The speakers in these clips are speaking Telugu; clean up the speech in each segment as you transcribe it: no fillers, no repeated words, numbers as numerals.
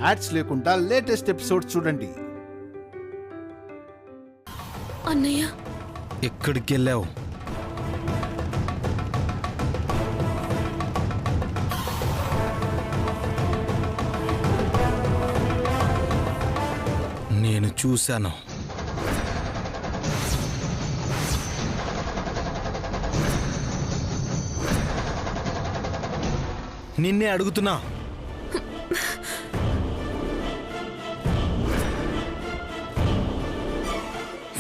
యాడ్స్ లేకుండా లేటెస్ట్ ఎపిసోడ్ చూడండి. అన్నయ్య ఎక్కడికి వెళ్ళావు? నేను చూశాను. నిన్నే అడుగుతున్నా.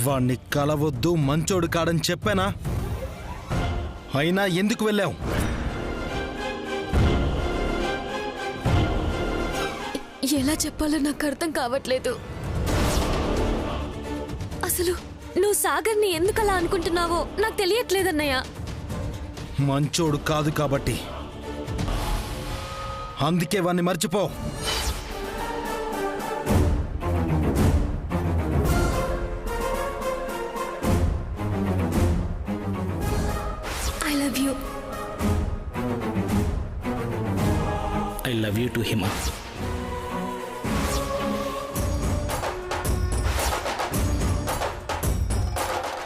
వాణ్ణి కలవద్దు, మంచోడు కాడని చెప్పానా? అయినా ఎందుకు వెళ్ళావు? ఎలా చెప్పాలో నాకు అర్థం కావట్లేదు. అసలు నువ్వు సాగర్ని ఎందుకలా అనుకుంటున్నావో నాకు తెలియట్లేదన్నయ్య. మంచోడు కాదు కాబట్టి అందుకే వాణ్ణి మర్చిపో. I love you. I love you too Hima.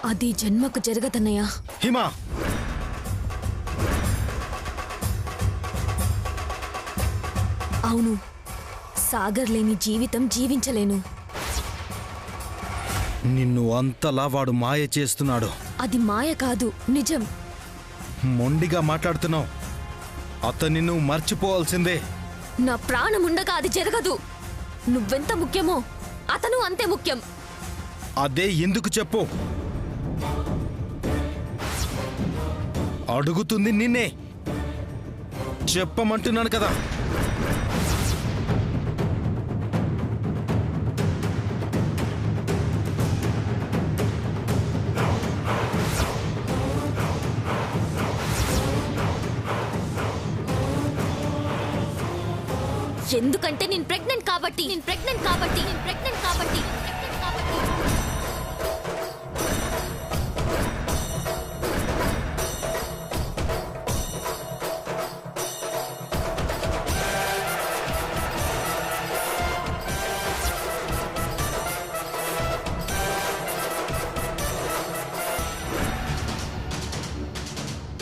అది జన్మకు జరగదన్నయ్య. హిమా, అవును, సాగర్ లేని జీవితం జీవించలేను. నిన్ను అంతలా వాడు మాయ చేస్తున్నాడు. అది మాయ కాదు, నిజం. మొండిగా మాట్లాడుతున్నావు. అతన్ని నువ్వు మర్చిపోవాల్సిందే. నా ప్రాణం ఉండగా అది జరగదు. నువ్వెంత ముఖ్యమో అతను అంతే ముఖ్యం. అదే ఎందుకు చెప్పు. అడుగుతుంది నిన్నే. చెప్పమంటున్నాను కదా. ఎందుకంటే నేను ప్రెగ్నెంట్ కాబట్టి.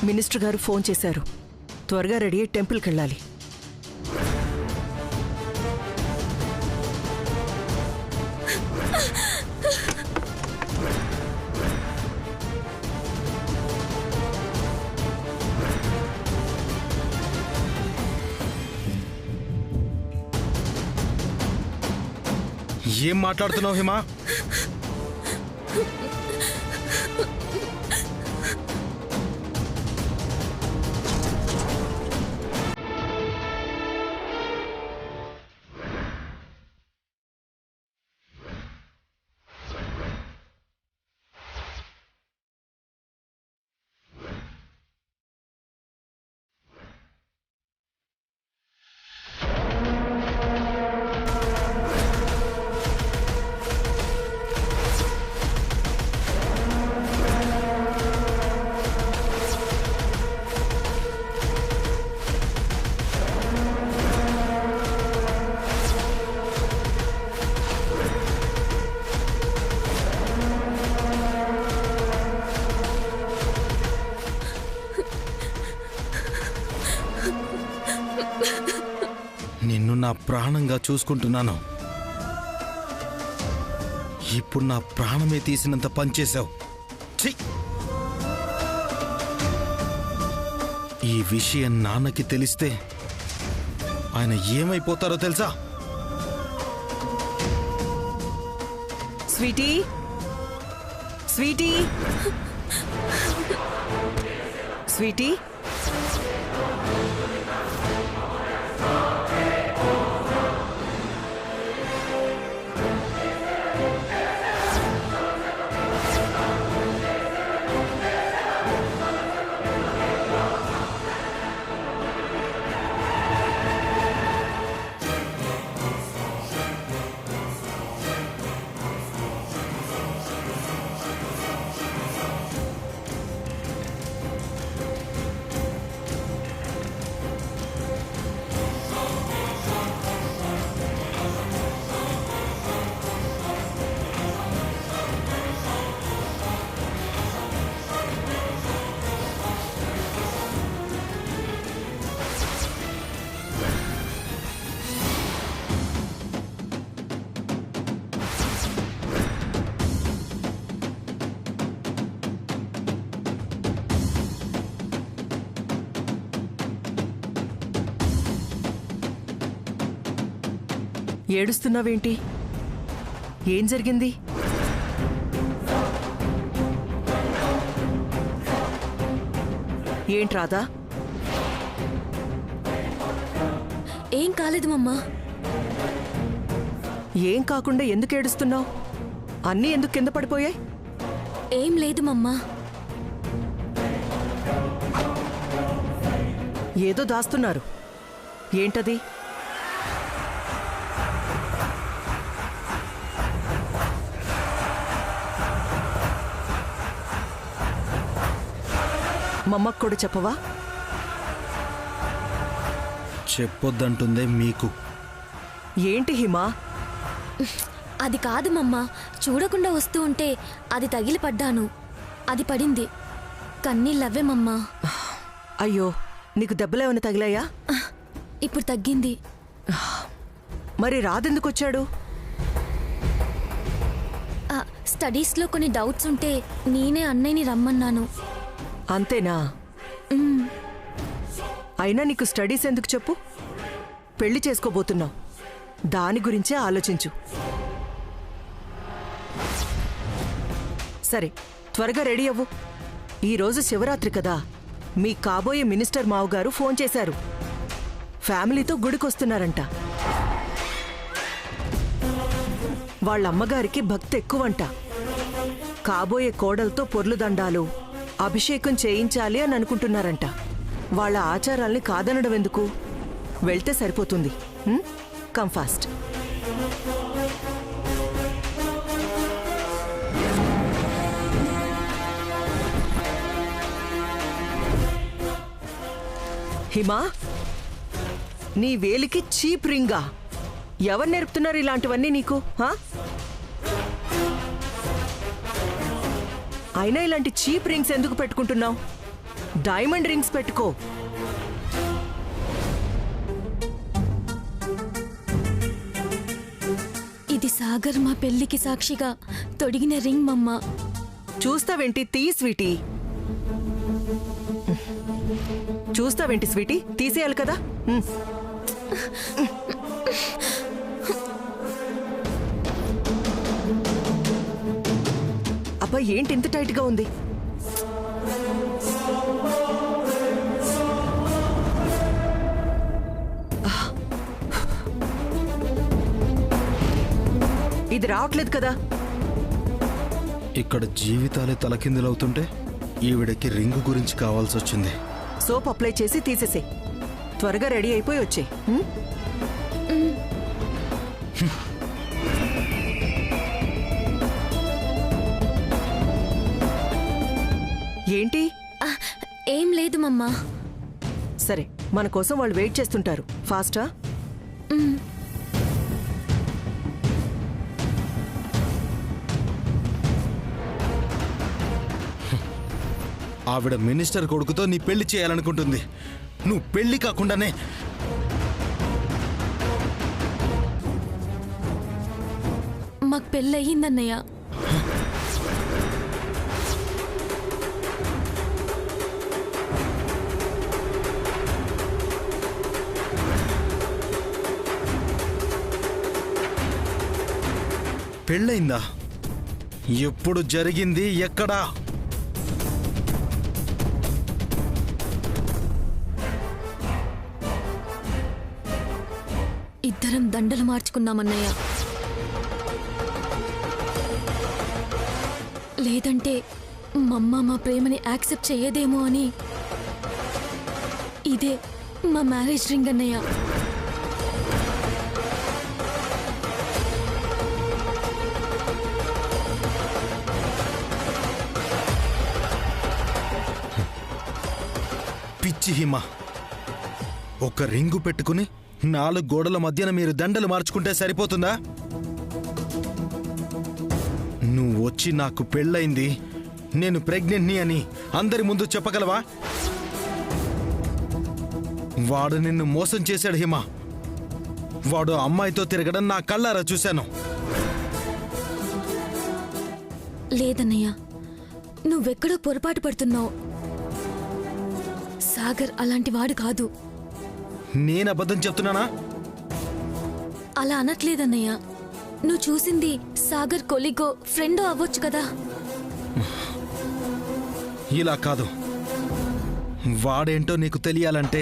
మినిస్టర్ గారు ఫోన్ చేశారు. త్వరగా రెడీ అయ్యి టెంపుల్కి వెళ్ళాలి. ఏం మాట్లాడుతున్నావు హిమా? నిన్ను నా ప్రాణంగా చూసుకుంటున్నాను. ఇప్పుడు నా ప్రాణమే తీసినంత పనిచేశావు. ఈ విషయం నాన్నకి తెలిస్తే ఆయన ఏమైపోతారో తెలుసా? Sweetie, sweetie, sweetie. ఏడుస్తున్నావేంటి? ఏం జరిగింది? ఏంటి రాధా? ఏం కాలేదు మమ్మా. ఏం కాకుండా ఎందుకు ఏడుస్తున్నావు? అన్నీ ఎందుకు కింద పడిపోయాయి? ఏం లేదు మమ్మా. ఏదో దాస్తున్నారు. ఏంటది? మమ్మకు కూడా చెప్పవా? చెప్పొద్దంటుందే మీకు. ఏంటి హిమా? అది కాదు మమ్మా, చూడకుండా వస్తూ ఉంటే అది తగిలి పడ్డాను. అది పడింది. కన్నీళ్ళవ్వే మమ్మా. అయ్యో, నీకు దెబ్బలేమైనా తగిలాయా? ఇప్పుడు తగ్గింది. మరి రాదెందుకొచ్చాడు? స్టడీస్లో కొన్ని డౌట్స్ ఉంటే నేనే అన్నయ్యని రమ్మన్నాను. అంతేనా? అయినా నీకు స్టడీస్ ఎందుకు చెప్పు? పెళ్లి చేసుకోబోతున్నావు, దాని గురించే ఆలోచించు. సరే, త్వరగా రెడీ అవ్వు. ఈరోజు శివరాత్రి కదా. మీ కాబోయే మినిస్టర్ మావగారు ఫోన్ చేశారు. ఫ్యామిలీతో గుడికొస్తున్నారంట. వాళ్ళమ్మగారికి భక్తి ఎక్కువంట. కాబోయే కోడలతో పొర్లు దండాలు, అభిషేకం చేయించాలి అని అనుకుంటున్నారంట. వాళ్ళ ఆచారాల్ని కాదనడం ఎందుకు? వెళ్తే సరిపోతుంది. Come fast. హిమా, నీ వేలికి చీప్ రింగా? ఎవరు నేర్పుతున్నారు ఇలాంటివన్నీ నీకు? అయినా ఇలాంటి చీప్ రింగ్స్ ఎందుకు పెట్టుకుంటున్నావు? డైమండ్ రింగ్స్ పెట్టుకో. ఇది సాగర్ మా పెళ్లికి సాక్షిగా తొడిగిన రింగ్ మమ్మా. చూస్తావేంటి? తీ స్వీటీ. చూస్తావేంటి స్వీటీ? తీసేయాలి కదా. అబ్బా, ఏంటి ఇంత టైట్గా ఉంది? ఇది రావట్లేదు కదా. ఇక్కడ జీవితాలే తలకిందులవుతుంటే ఈవిడకి రింగు గురించి కావాల్సి వచ్చింది. సోప్ అప్లై చేసి తీసేసే. త్వరగా రెడీ అయిపోయి వచ్చే. ఏంటి? ఏం లేదు మమ్మా. సరే, మన కోసం వాళ్ళు వెయిట్ చేస్తుంటారు. ఫాస్టా? ఆవిడ మినిస్టర్ కొడుకుతో నీ పెళ్లి చేయాలనుకుంటుంది. నువ్వు పెళ్లి కాకుండానే మాకు పెళ్ళయిందన్నయ్య. పెళ్ళయిందా? ఎప్పుడు జరిగింది? ఎక్కడా? ఇద్దరం దండలు మార్చుకున్నామన్నయ్య. లేదంటే మమ్మ మా ప్రేమని యాక్సెప్ట్ చెయ్యదేమో అని. ఇదే మా మ్యారేజ్ రింగ్ అన్నయ్య. పిచ్చి హిమ, ఒక రింగు పెట్టుకుని 4 గోడల మధ్యన మీరు దండలు మార్చుకుంటే సరిపోతుందా? నువ్వు వచ్చి నాకు పెళ్ళయింది, నేను ప్రెగ్నెంట్ని అని అందరి ముందు చెప్పగలవా? వాడు నిన్ను మోసం చేశాడు హిమ. వాడు అమ్మాయితో తిరగడం నా కళ్ళారా చూశాను. లేదన్నయ్య, నువ్వెక్కడో పొరపాటు పడుతున్నావు. సాగర్ అలాంటి వాడు కాదు. నేను అబద్ధం చెప్తున్నానా? అలా అనట్లేదన్నయ్య. నువ్వు చూసింది సాగర్ కొలిగో ఫ్రెండో అవ్వచ్చు కదా. ఇలా కాదు. వాడేంటో నీకు తెలియాలంటే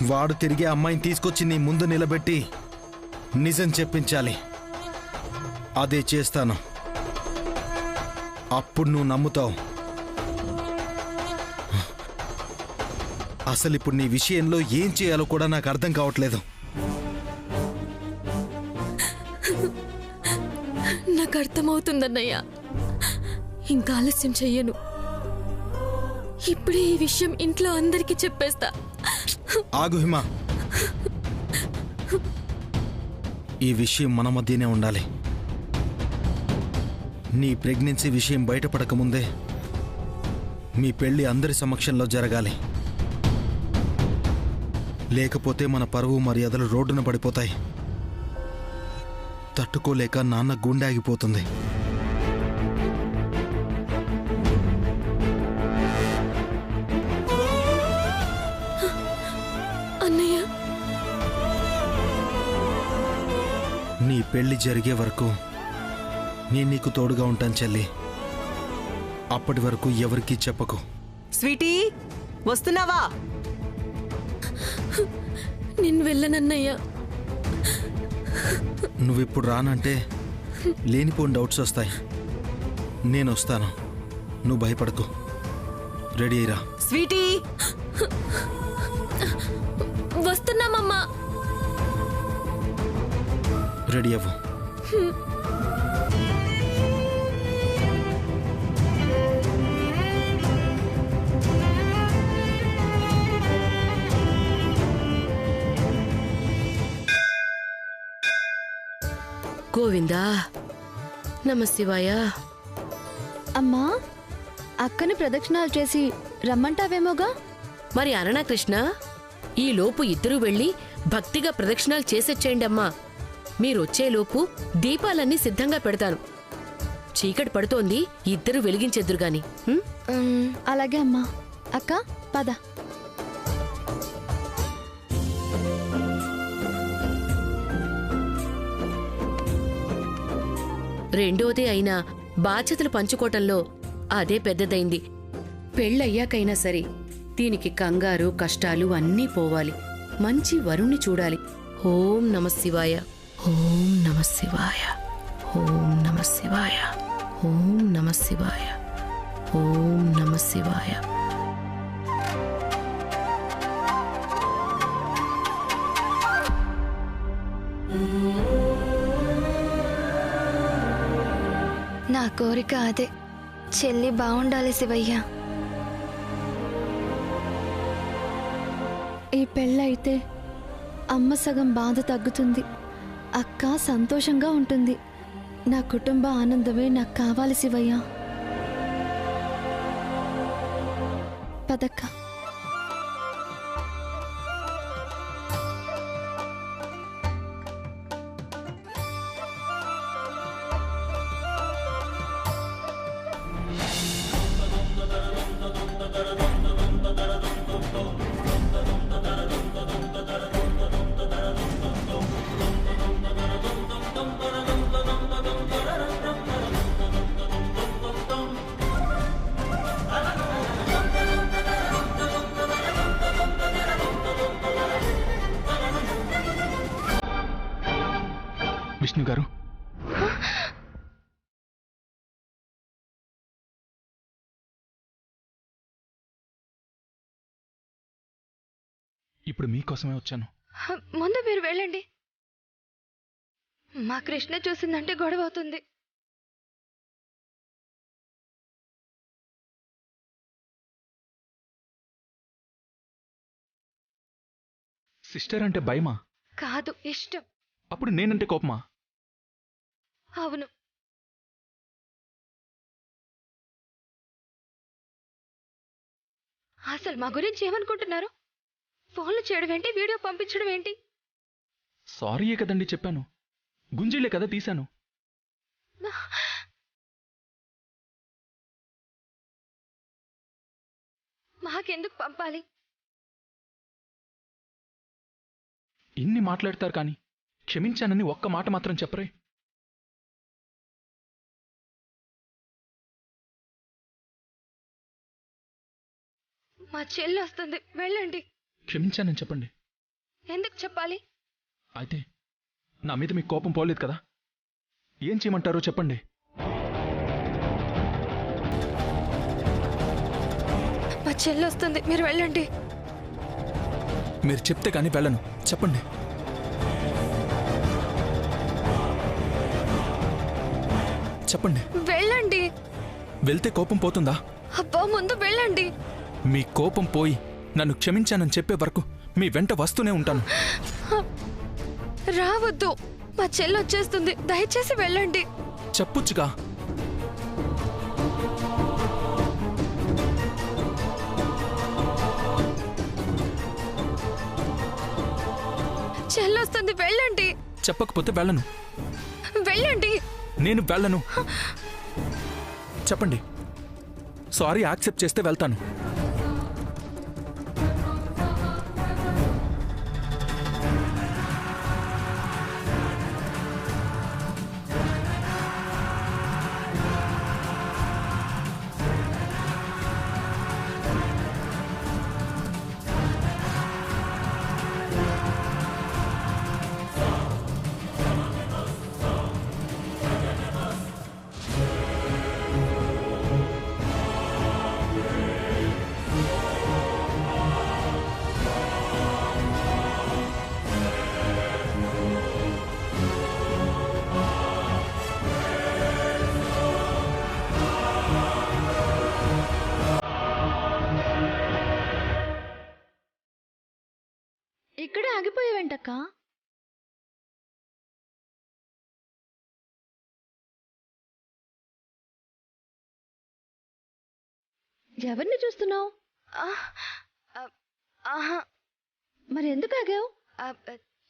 వాడు తిరిగి అమ్మాయిని తీసుకొచ్చి నీ ముందు నిలబెట్టి నిజం చెప్పించాలి. అదే చేస్తాను. అప్పుడు నువ్వు నమ్ముతావు. అసలు ఇప్పుడు నీ విషయంలో ఏం చేయాలో కూడా నాకు అర్థం కావట్లేదు. నాకు అర్థమవుతుందన్నయ్య. ఇంకా ఆలస్యం చెయ్యను. ఇప్పుడే ఈ విషయం ఇంట్లో అందరికీ చెప్పేస్తా. ఆగు హిమ. ఈ విషయం మన మధ్యనే ఉండాలి. నీ ప్రెగ్నెన్సీ విషయం బయటపడకముందే మీ పెళ్లి అందరి సమక్షంలో జరగాలి. లేకపోతే మన పరువు మర్యాదలు రోడ్డున పడిపోతాయి. తట్టుకోలేక నాన్న గుండె ఆగిపోతుంది. అన్నయ్య, నీ పెళ్లి జరిగే వరకు నేను నీకు తోడుగా ఉంటాను చెల్లి. అప్పటి వరకు ఎవరికీ చెప్పకు. స్వీటీ, వస్తున్నావా? నేను వెళ్ళనన్నయ్య. నువ్విప్పుడు రానంటే లేనిపోని డౌట్స్ వస్తాయి. నేను వస్తాను. నువ్వు భయపడకు. రెడీ అయ్యిరా. స్వీటీ, వస్తున్నామమ్మా. రెడీ అవ్వు. గోవిందా, నమశివాయ. అమ్మా, అక్కని ప్రదక్షిణాలు చేసి రమ్మంటావేమోగా. మరి అననా కృష్ణ, ఈ లోపు ఇద్దరూ వెళ్ళి భక్తిగా ప్రదక్షిణాలు చేసొచ్చేయండి అమ్మా. మీరొచ్చేలోపు దీపాలన్నీ సిద్ధంగా పెడతాను. చీకటి పడుతోంది, ఇద్దరు వెలిగించెద్దురుగాని. అలాగే అమ్మా. అక్క, పద. రెండోదే అయినా బాధ్యతలు పంచుకోవటంలో అదే పెద్దదైంది. పెళ్ళయ్యాకైనా సరే దీనికి కంగారు కష్టాలు అన్నీ పోవాలి. మంచి వరుణ్ణి చూడాలి. ఓం నమశివాయ, ఓం నమశివాయ, ఓం నమశివాయ, ఓం నమశివాయ, ఓం నమశివాయ. నా కోరిక అదే. చెల్లి బాగుండాలి శివయ్య. ఈ పెళ్ళైతే అమ్మ సగం బాధ తగ్గుతుంది, అక్క సంతోషంగా ఉంటుంది. నా కుటుంబ ఆనందమే నాకు కావాలి శివయ్య. పదక్క. విష్ణు గారు, ఇప్పుడు మీకోసమే వచ్చాను. ముందు మీరు వెళ్ళండి. మా కృష్ణ చూసిందంటే గొడవ అవుతుంది. సిస్టర్ అంటే భయమా? కాదు, ఇష్టం. అప్పుడు నేనంటే కోపమా? అవును. అసలు మా గురించి ఏమనుకుంటున్నారు? ఫోన్లు చేయడం ఏంటి, వీడియో పంపించడం ఏంటి? సారీయే కదండి చెప్పాను. గుంజీలే కదా తీశాను. మాకెందుకు పంపాలి? ఇన్ని మాట్లాడతారు కానీ క్షమించానని ఒక్క మాట మాత్రం చెప్పరే. మా చెల్లి వస్తుంది, వెళ్ళండి. క్షమించానని చెప్పండి. ఎందుకు చెప్పాలి? అయితే నా మీద మీకు కోపం పోలేదు కదా? ఏం చేయమంటారో చెప్పండి. మా చెల్లి వస్తుంది, మీరు వెళ్ళండి. మీరు చెప్తే కానీ వెళ్ళను. చెప్పండి. చెప్పండి. వెళ్ళండి. వెళ్తే కోపం పోతుందా? అబ్బా, ముందు వెళ్ళండి. మీ కోపం పోయి నన్ను క్షమించానని చెప్పే వరకు మీ వెంట వస్తూనే ఉంటాను. రావద్దు, మా చెల్లి వచ్చేస్తుంది, దయచేసి వెళ్ళండి. చెప్పొచ్చుగా. చెల్లి వస్తుంది, వెళ్ళండి. చెప్పకపోతే వెళ్ళను. వెళ్ళండి. నేను వెళ్ళను. చెప్పండి. సారీ యాక్సెప్ట్ చేస్తే వెళ్తాను. ఇక్కడ ఆగిపోయేవేంటక్క? ఎవరిని చూస్తున్నావు? మరి ఎందుకు ఆగావు?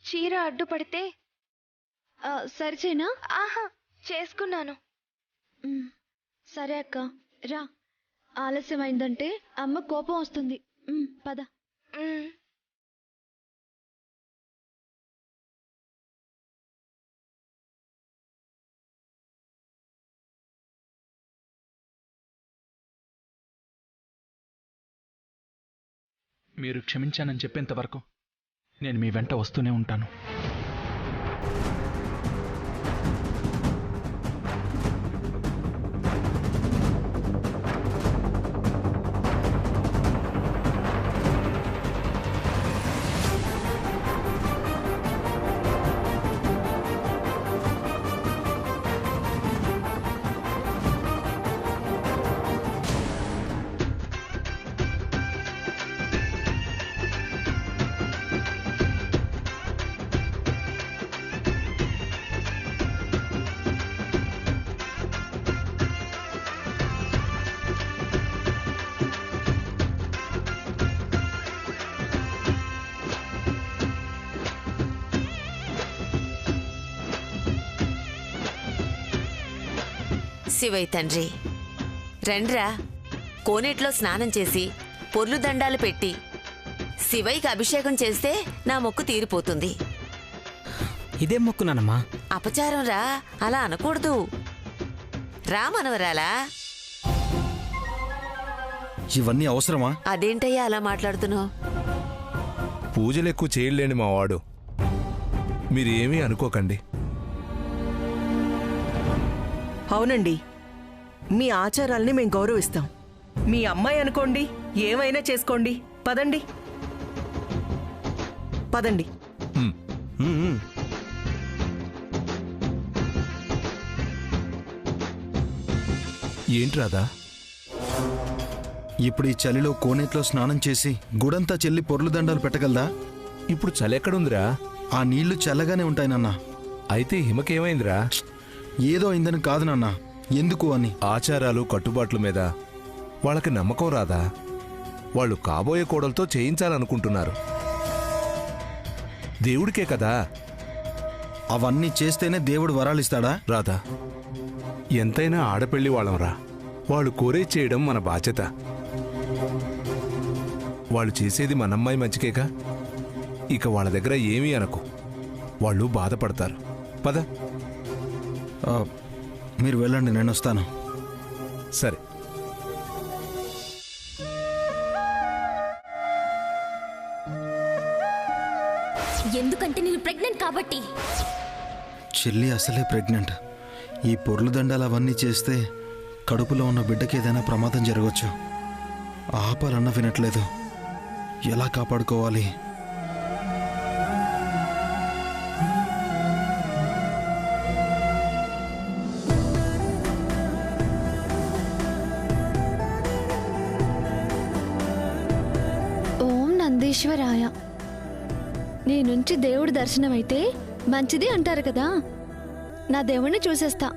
చీర అడ్డుపడితే సరిచేనా? చేసుకున్నాను. సరే అక్క, రా. ఆలస్యమైందంటే అమ్మ కోపం వస్తుంది. పద. మీరు క్షమించానని చెప్పేంత వరకు నేను మీ వెంట వస్తూనే ఉంటాను. శివయ్య తండ్రి, రండ్రా. కోనేట్లో స్నానం చేసి పొర్లు దండాలు పెట్టి శివయ్యకి అభిషేకం చేస్తే నా మొక్కు తీరిపోతుంది. ఇదేం మొక్కునానమ్మా? అపచారం రా, అలా అనకూడదు. రా మనవరాలా. ఇవన్నీ అవసరమా? అదేంటయ్యా అలా మాట్లాడుతున్నావు? పూజలు ఎక్కువ చేయలేండి మావాడు, మీరేమీ అనుకోకండి. అవునండి, మీ ఆచారాల్ని మేం గౌరవిస్తాం. మీ అమ్మాయి అనుకోండి, ఏమైనా చేసుకోండి. పదండి పదండి. ఏంట్రాదా? ఇప్పుడు ఈ చలిలో కోనేట్లో స్నానం చేసి గుడంతా చెల్లి పొర్లు దండాలు పెట్టగలదా? ఇప్పుడు చలెక్కడుందిరా? ఆ నీళ్లు చల్లగానే ఉంటాయి నాన్న. అయితే హిమకేమైందిరా? ఏదో అయిందని కాదు నాన్న, ఎందుకు అని. ఆచారాలు కట్టుబాట్ల మీద వాళ్ళకి నమ్మకం రాదా? వాళ్ళు కాబోయే కోడలతో చేయించాలనుకుంటున్నారు. దేవుడికే కదా. అవన్నీ చేస్తేనే దేవుడు వరాలిస్తాడా? రాధా, ఎంతైనా ఆడపెళ్లి వాళ్ళంరా. వాళ్ళు కోరే చేయడం మన బాధ్యత. వాళ్ళు చేసేది మనమ్మాయి మంచికేగా. ఇక వాళ్ళ దగ్గర ఏమీ అనకు. వాళ్ళు బాధపడతారు. పద. మీరు వెళ్ళండి, నేను వస్తాను. సరే. ఎందుకంటే నేను ప్రెగ్నెంట్ కాబట్టి. చెల్లి అసలే ప్రెగ్నెంట్. ఈ పొర్లు దండాలు అవన్నీ చేస్తే కడుపులో ఉన్న బిడ్డకి ఏదైనా ప్రమాదం జరగవచ్చు. ఆపాలన్న వినట్లేదు. ఎలా కాపాడుకోవాలి? ఓం నందీశ్వరాయ. నీ నుంచి దేవుడి దర్శనం అయితే మంచిది అంటారు కదా, నా దేవుణ్ణి చూసేస్తా.